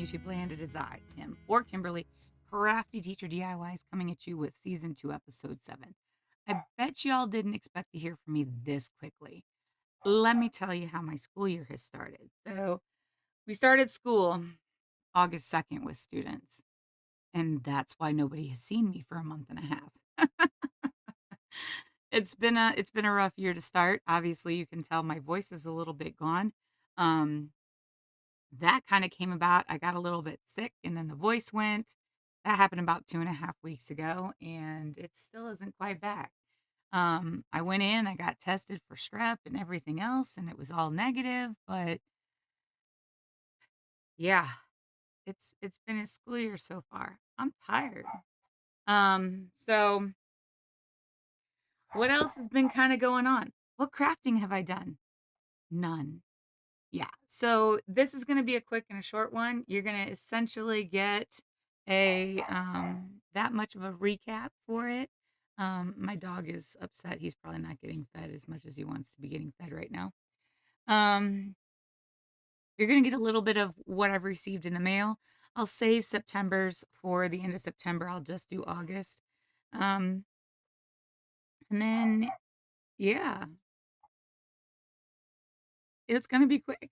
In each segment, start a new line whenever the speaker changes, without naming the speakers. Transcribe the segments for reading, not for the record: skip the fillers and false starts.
usually blanded as I am, or Kimberly, crafty teacher DIYs coming at you with season 2, episode 7. I bet y'all didn't expect to hear from me this quickly. Let me tell you how my school year has started. So, we started school August 2nd with students, and that's why nobody has seen me for a month and a half. It's been a rough year to start. Obviously, you can tell my voice is a little bit gone. Um, that kind of came about. I got a little bit sick, and then the voice went. That happened about 2.5 weeks ago, and it still isn't quite back. I went in, I got tested for strep and everything else, and it was all negative. But yeah, it's been a school year so far. I'm tired. So what else has been kind of going on? What crafting have I done? None. Yeah. So this is going to be a quick and a short one. You're going to essentially get a that much of a recap for it. My dog is upset. He's probably not getting fed as much as he wants to be getting fed right now. Um, you're going to get a little bit of what I've received in the mail. I'll save September's for the end of September. I'll just do August. Um, and then yeah, it's going to be quick.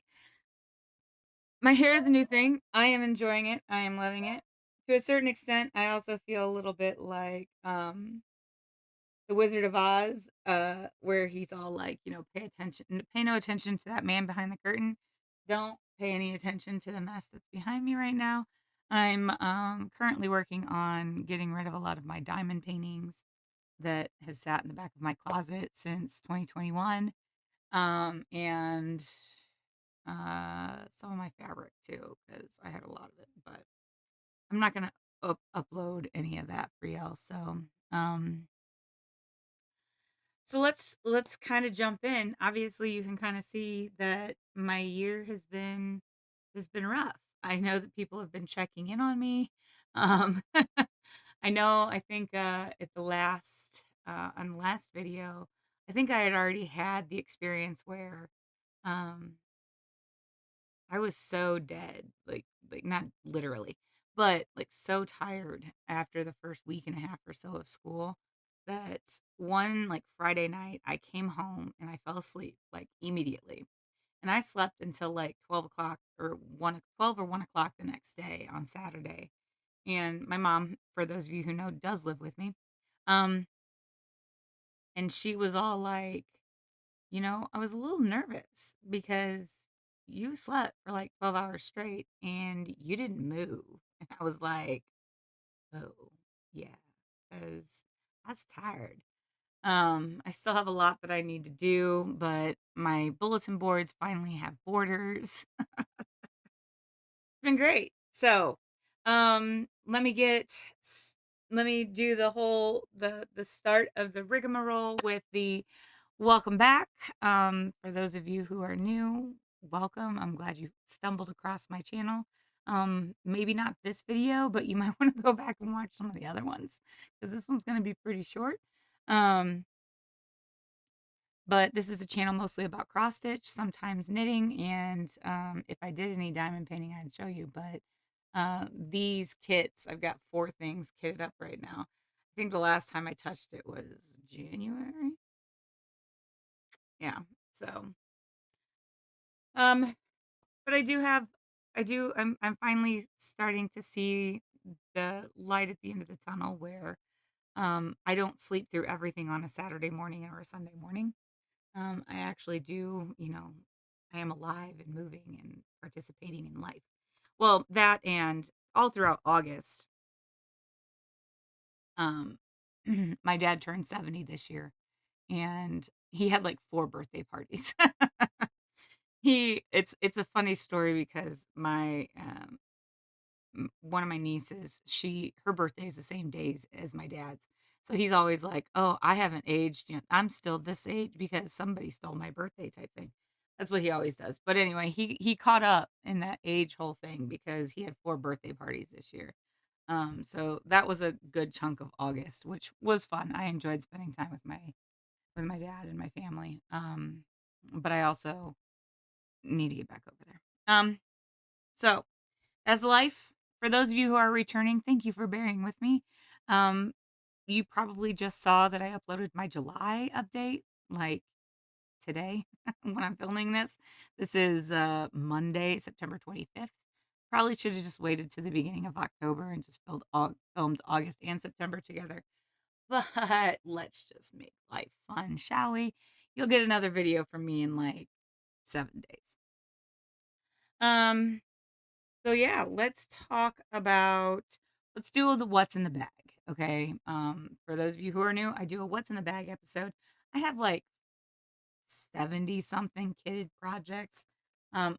My hair is a new thing. I am enjoying it. I am loving it. To a certain extent, I also feel a little bit like the Wizard of Oz, where he's all like, pay attention, pay no attention to that man behind the curtain. Don't pay any attention to the mess that's behind me right now. I'm currently working on getting rid of a lot of my diamond paintings that have sat in the back of my closet since 2021. And some of my fabric too, because I had a lot of it, but I'm not gonna upload any of that for y'all. Um, so let's kind of jump in. Obviously, you can kind of see that my year has been rough. I know that people have been checking in on me. Um, I know. I think at the last on the last video, I think I had already had the experience where um I was so dead, like not literally, but like so tired after the first week and a half or so of school that one like Friday night I came home and I fell asleep like immediately. And I slept until like 12 o'clock or 12 or 1 o'clock the next day on Saturday. And my mom, for those of you who know, does live with me. Um, and she was all like, I was a little nervous because you slept for like 12 hours straight and you didn't move. And I was like, oh, yeah, because I was tired. I still have a lot that I need to do, but my bulletin boards finally have borders. Been great. So, let me let me do the start of the rigmarole with the welcome back. For those of you who are new, welcome. I'm glad you stumbled across my channel. Maybe not this video, but you might want to go back and watch some of the other ones because this one's going to be pretty short. Um, but this is a channel mostly about cross stitch, sometimes knitting, and if I did any diamond painting, I'd show you. But these kits, I've got 4 things kitted up right now. I think the last time I touched it was January. Yeah. So, um, but I'm finally starting to see the light at the end of the tunnel where I don't sleep through everything on a Saturday morning or a Sunday morning. I actually do, I am alive and moving and participating in life. Well, that and all throughout August, um, my dad turned 70 this year and he had like 4 birthday parties. It's a funny story because one of my nieces, her birthday is the same days as my dad's. So he's always like, "Oh, I haven't aged, I'm still this age because somebody stole my birthday," type thing. That's what he always does. But anyway, he caught up in that age whole thing because he had 4 birthday parties this year. So that was a good chunk of August, which was fun. I enjoyed spending time with my dad and my family. But I also need to get back over there. So As life, for those of you who are returning, thank you for bearing with me. Um, you probably just saw that I uploaded my July update, like, today when I'm filming this. This is, Monday, September 25th. Probably should have just waited to the beginning of October and just filmed August and September together. But let's just make life fun, shall we? You'll get another video from me in, like, 7 days. Um, so yeah, let's do the what's in the bag, okay? For those of you who are new, I do a what's in the bag episode. I have, like, 70 something kid projects.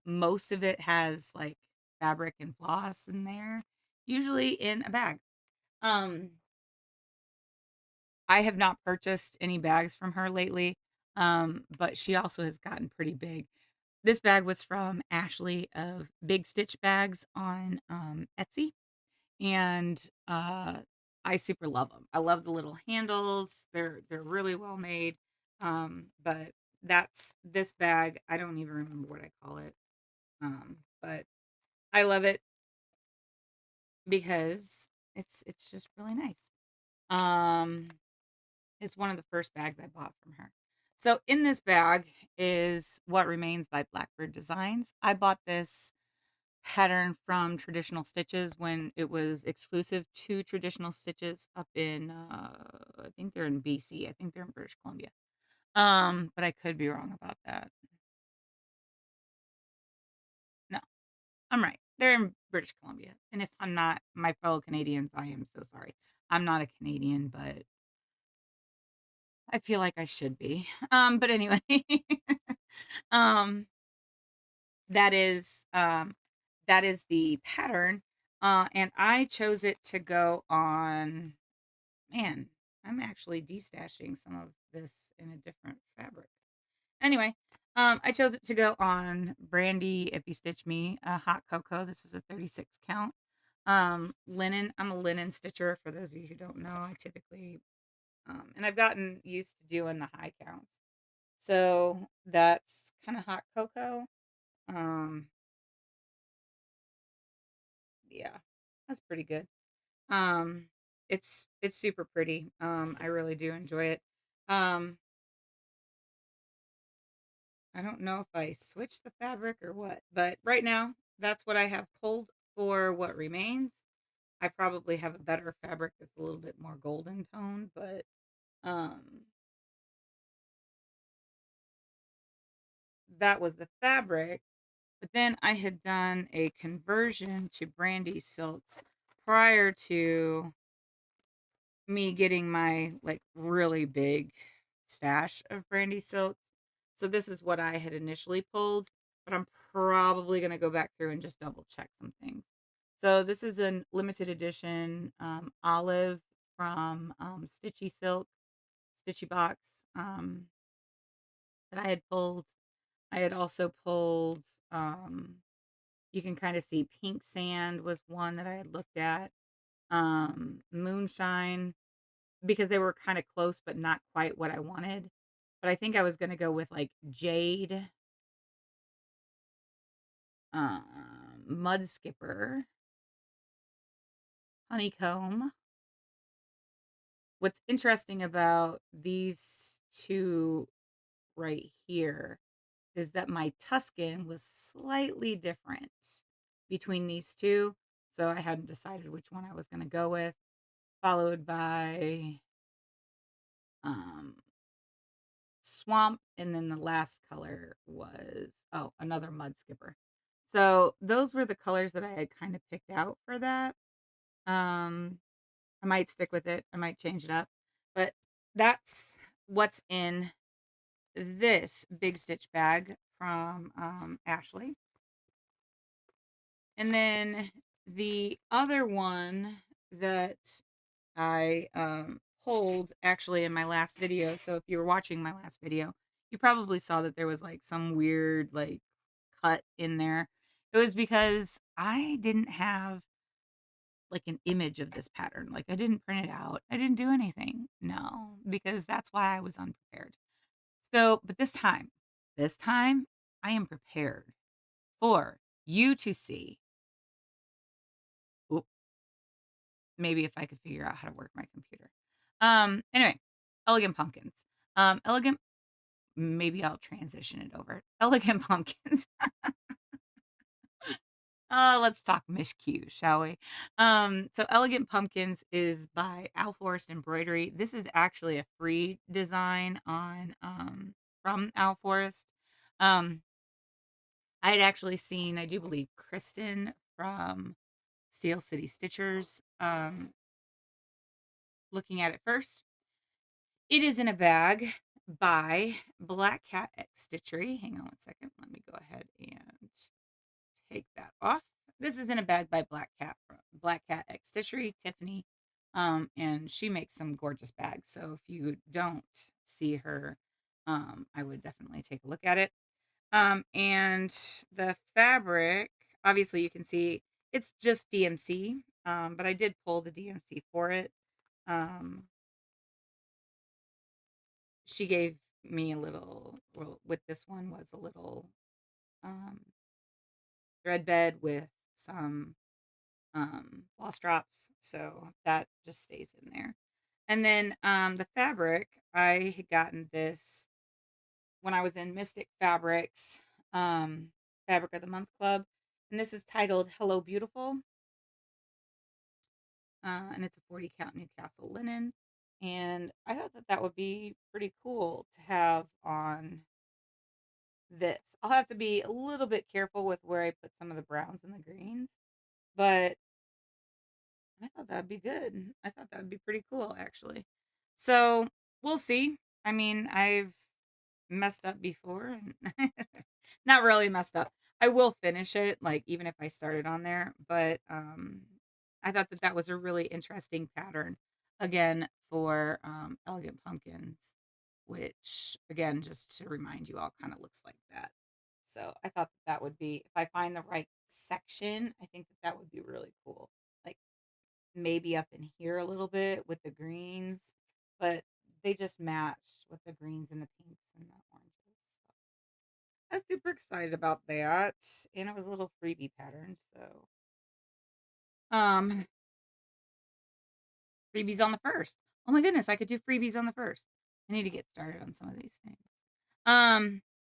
Most of it has, like, fabric and floss in there, usually in a bag. Um, I have not purchased any bags from her lately, but she also has gotten pretty big. This bag was from Ashley of Big Stitch Bags on, Etsy, and, I super love them. I love the little handles. They're really well made, but that's this bag. I don't even remember what I call it, but I love it because it's just really nice. Um, it's one of the first bags I bought from her. So in this bag is What Remains by Blackbird Designs. I bought this pattern from Traditional Stitches when it was exclusive to Traditional Stitches up in, I think they're in BC. I think they're in British Columbia. But I could be wrong about that. No, I'm right. They're in British Columbia. And if I'm not, my fellow Canadians, I am so sorry. I'm not a Canadian, but I feel like I should be. But anyway, um, that is um that is the pattern. And I chose it to go on. Man, I'm actually destashing some of this in a different fabric. Anyway, I chose it to go on Brandy Ippy Stitch Me, Hot Cocoa. This is a 36 count. Linen. I'm a linen stitcher. For those of you who don't know, I typically, and I've gotten used to doing the high counts. So that's kind of hot cocoa. Um, yeah, that's pretty good. Um, it's super pretty. I really do enjoy it. Um, I don't know if I switched the fabric or what, but right now that's what I have pulled for What Remains. I probably have a better fabric that's a little bit more golden tone, but um that was the fabric. But then I had done a conversion to Brandy silks prior to me getting my, like, really big stash of Brandy silks. So this is what I had initially pulled, but I'm probably gonna go back through and just double check some things. So this is a limited edition olive from Stitchy Silk, Stitchy Box, that I had pulled. I had also pulled, you can kind of see Pink Sand was one that I had looked at. Moonshine, because they were kind of close, but not quite what I wanted. But I think I was gonna go with, like, Jade, Mud Skipper, Honeycomb. What's interesting about these 2 right here is that my Tuscan was slightly different between these 2, so I hadn't decided which one I was gonna go with, followed by, um swamp, and then the last color was, oh, another mud skipper. So those were the colors that I had kind of picked out for that. Um, I might stick with it. I might change it up, but that's what's in this big stitch bag from Ashley. And then the other one that I pulled actually in my last video. So if you were watching my last video, you probably saw that there was, like, some weird, like, cut in there. It was because I didn't have, like, an image of this pattern. Like, I didn't print it out. I didn't do anything. No, because that's why I was unprepared. So, but this time I am prepared for you to see maybe if I could figure out how to work my computer. Anyway, Elegant Pumpkins. Elegant maybe I'll transition it over. Elegant Pumpkins. Let's talk Miss Q, shall we? So Elegant Pumpkins is by Al Forest Embroidery. This is actually a free design on from Al Forest. Um, I had actually seen, I do believe, Kristen from Steel City Stitchers looking at it first. It is in a bag by Black Cat X Stitchery. Hang on one second. Let me go ahead and take that off. This is in a bag by Black Cat X Stitchery, Tiffany. And she makes some gorgeous bags. So if you don't see her, I would definitely take a look at it. And the fabric, obviously you can see it's just DMC. But I did pull the DMC for it. Um, she gave me a little, well, with this one was a little um, thread bed with some lost drops, so that just stays in there. And then the fabric, I had gotten this when I was in Mystic Fabrics Fabric of the Month Club, and this is titled Hello Beautiful, and it's a 40 count Newcastle linen. And I thought that that would be pretty cool to have on this. I'll have to be a little bit careful with where I put some of the browns and the greens, but I thought that'd be good. I thought that would be pretty cool, actually. So we'll see. I mean, I've messed up before, and not really messed up. I will finish it, like even if I started on there. But I thought that that was a really interesting pattern, again for Elegant Pumpkins, which again, just to remind you all, kind of looks like that. So I thought that that would be, if I find the right section, I think that that would be really cool. Like maybe up in here a little bit with the greens, but they just match with the greens and the pinks and the oranges. So I was super excited about that. And it was a little freebie pattern. So um freebies on the first. Oh my goodness, I could do freebies on the first. I need to get started on some of these things.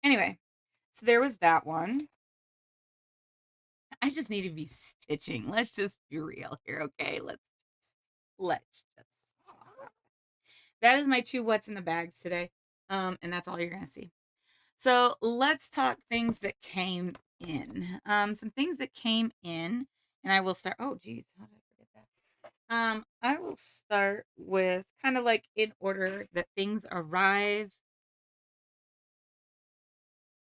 Anyway, so there was that one. I just need to be stitching. Let's just be real here, okay? Let's just that is my two what's in the bags today. And that's all you're gonna see. So let's talk things that came in. Some things that came in, and I will start. Oh, geez, how did I forget that? I will start with kind of like in order that things arrive.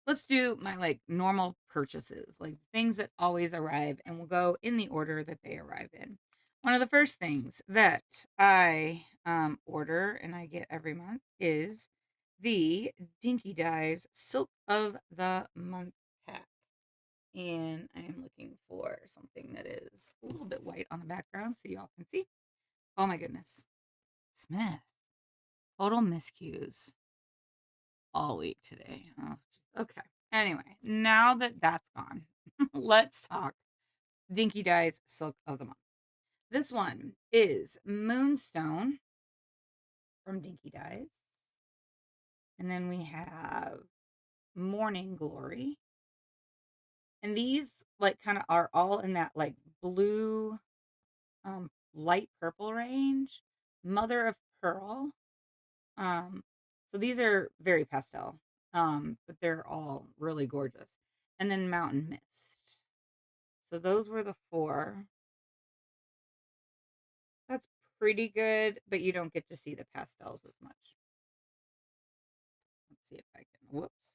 Let's do my like normal purchases, like things that always arrive, and we'll go in the order that they arrive in. One of the first things that I order and I get every month is the Dinky Dyes Silk of the Month pack. And I am looking for something that is a little bit white on the background so y'all can see. Oh my goodness. Smith. Total miscues all week today. Oh, okay. Anyway, now that that's gone, let's talk Dinky Dyes Silk of the Month. This one is Moonstone from Dinky Dyes. And then we have Morning Glory. And these like kind of are all in that like blue, light purple range. Mother of Pearl. Um, so these are very pastel, but they're all really gorgeous. And then Mountain Mist. So those were the four. That's pretty good, but you don't get to see the pastels as much. Let's see if I can. Whoops.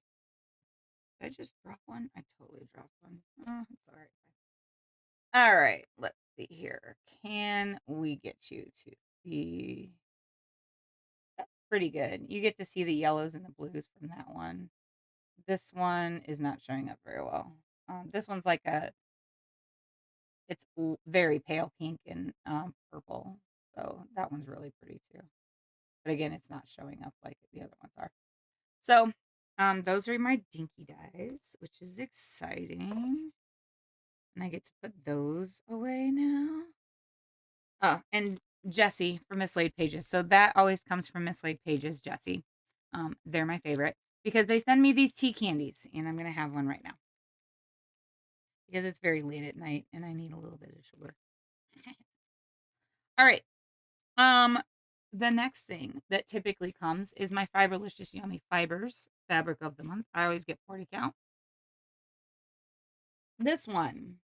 Did I just drop one? I totally dropped one. Oh, it's all right. All right. Let's see here. Can we get you to be pretty good? You get to see the yellows and the blues from that one. This one is not showing up very well. This one's like a, it's very pale pink and purple. So that one's really pretty too. But again, it's not showing up like the other ones are. So those are my Dinky Dyes, which is exciting. And I get to put those away now. Oh, and Jessie from Mislaid Pages. So that always comes from Mislaid Pages, Jessie. They're my favorite because they send me these tea candies, and I'm gonna have one right now because it's very late at night and I need a little bit of sugar. All right. Um, the next thing that typically comes is my Fiberlicious Yummy Fibers fabric of the month. I always get 40 count. This one,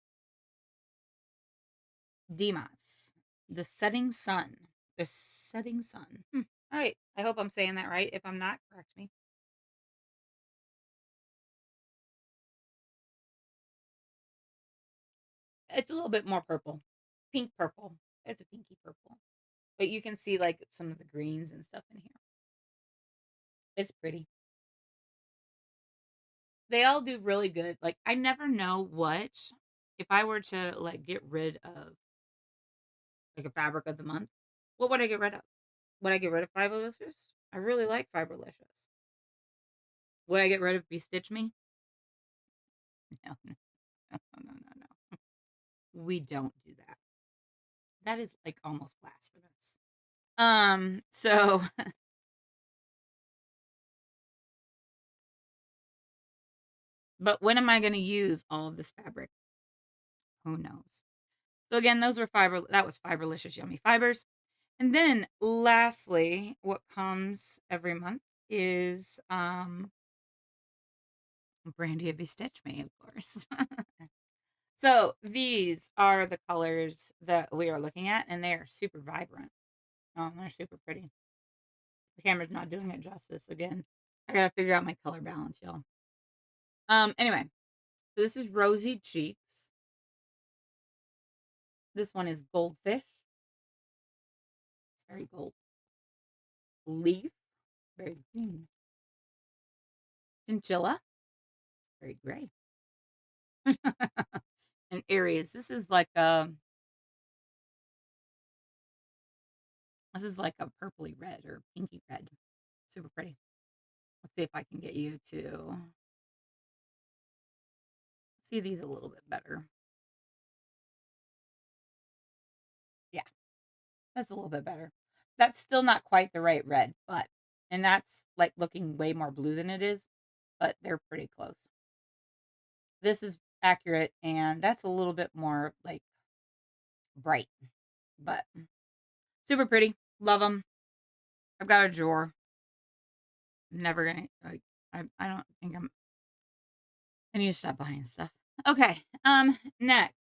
Dimas, the setting sun. The setting sun. All right. I hope I'm saying that right. If I'm not, correct me. It's a little bit more purple, pink purple. It's a pinky purple, but you can see like some of the greens and stuff in here. It's pretty. They all do really good. Like I never know what if I were to like get rid of like a fabric of the month. What would I get rid of? Would I get rid of Fiberlicious? I really like Fiberlicious. Would I get rid of Bestitch Me? No, no, no, no, no, no. We don't do that. That is like almost blasphemous. So but when am I gonna use all of this fabric? Who knows? So again, those were that was Fiberlicious Yummy Fibers. And then lastly, what comes every month is Brandy of Bestitch Me, of course. So these are the colors that we are looking at, and they are super vibrant. They're super pretty. The camera's not doing it justice again. I gotta figure out my color balance, y'all. Anyway, so this is Rosy Cheeks. This one is Goldfish. It's very gold. Leaf, very green. Chinchilla, very gray. And Aries, this is like a purpley red or pinky red. Super pretty. Let's see if I can get you to see these a little bit better. Yeah, that's a little bit better. That's still not quite the right red, but and that's like looking way more blue than it is, but they're pretty close. This is accurate, and that's a little bit more like bright, but super pretty. Love them. I've got a drawer. Never gonna like. I don't think I need to stop buying stuff. Okay. Next,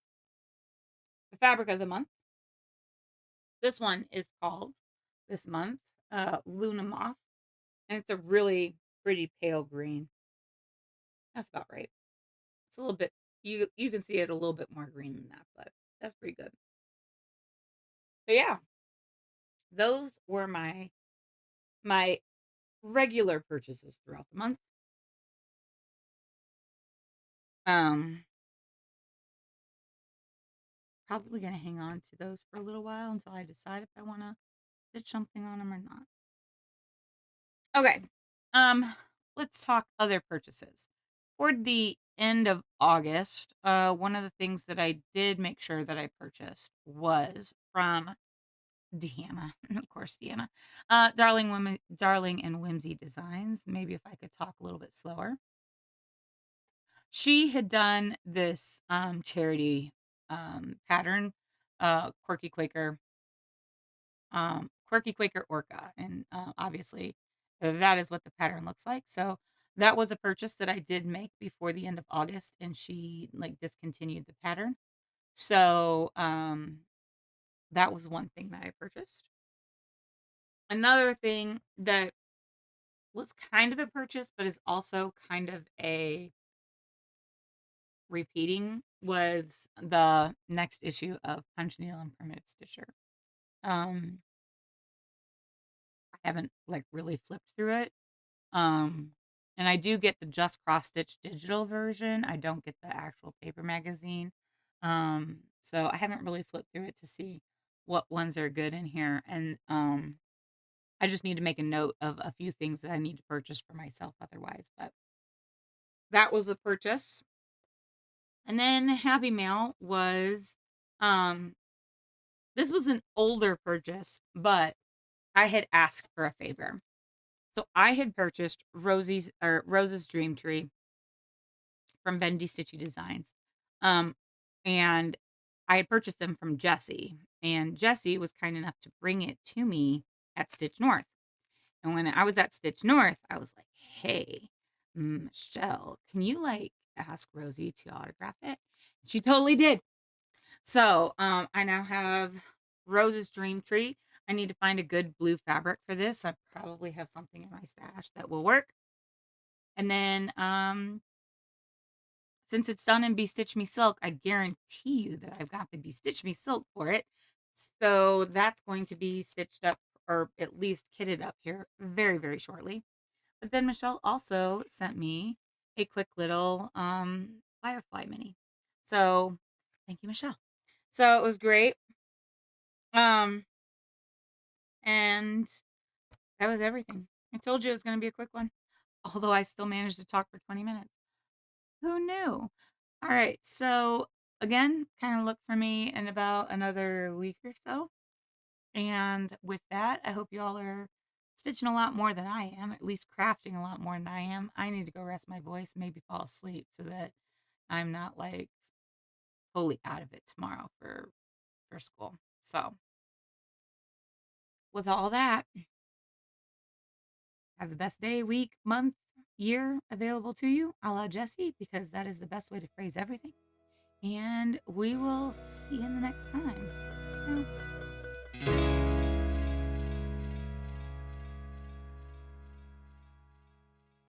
the fabric of the month. This one is called this month, Luna Moth, and it's a really pretty pale green. That's about right. It's a little bit you can see it a little bit more green than that, but that's pretty good. So yeah, those were my regular purchases throughout the month. Um, Probably gonna hang on to those for a little while until I decide if I want to ditch something on them or not. Okay. Let's talk other purchases. Toward the end of August, one of the things that I did make sure that I purchased was from Deanna, of course, Deanna. Darling and Whimsy Designs. Maybe if I could talk a little bit slower. She had done this charity pattern, Quirky Quaker Orca, and obviously that is what the pattern looks like. So that was a purchase that I did make before the end of August, and she like discontinued the pattern. So that was one thing that I purchased. Another thing that was kind of a purchase, but is also kind of a repeating was the next issue of Punch Needle and Primitive Stitcher. Um, I haven't like really flipped through it. Um, and I do get the Just Cross Stitch digital version. I don't get the actual paper magazine. So I haven't really flipped through it to see what ones are good in here. And I just need to make a note of a few things that I need to purchase for myself otherwise. But that was a purchase. And then Happy Mail was This was an older purchase, but I had asked for a favor. So I had purchased Rose's Dream Tree from Bendy Stitchy Designs. Um, and I had purchased them from Jesse, and Jesse was kind enough to bring it to me at Stitch North. And when I was at Stitch North, I was like, "Hey, Michelle, can you like ask Rosie to autograph it?" She totally did. So, I now have Rose's Dream Tree. I need to find a good blue fabric for this. I probably have something in my stash that will work. And then, since it's done in Be Stitch Me Silk, I guarantee you that I've got the Be Stitch Me Silk for it. So that's going to be stitched up or at least kitted up here very, very shortly. But then Michelle also sent me a quick little Firefly mini. So thank you, Michelle. So it was great. Um, and that was everything. I told you it was going to be a quick one, although I still managed to talk for 20 minutes. Who knew? All right. So, again, kind of look for me in about another week or so. And with that, I hope you all are stitching a lot more than I am, at least crafting a lot more than I am. I need to go rest my voice, maybe fall asleep so that I'm not like totally out of it tomorrow for school. So, with all that, have the best day, week, month, year available to you, a la Jessie, because that is the best way to phrase everything. And we will see you in the next time. Bye now.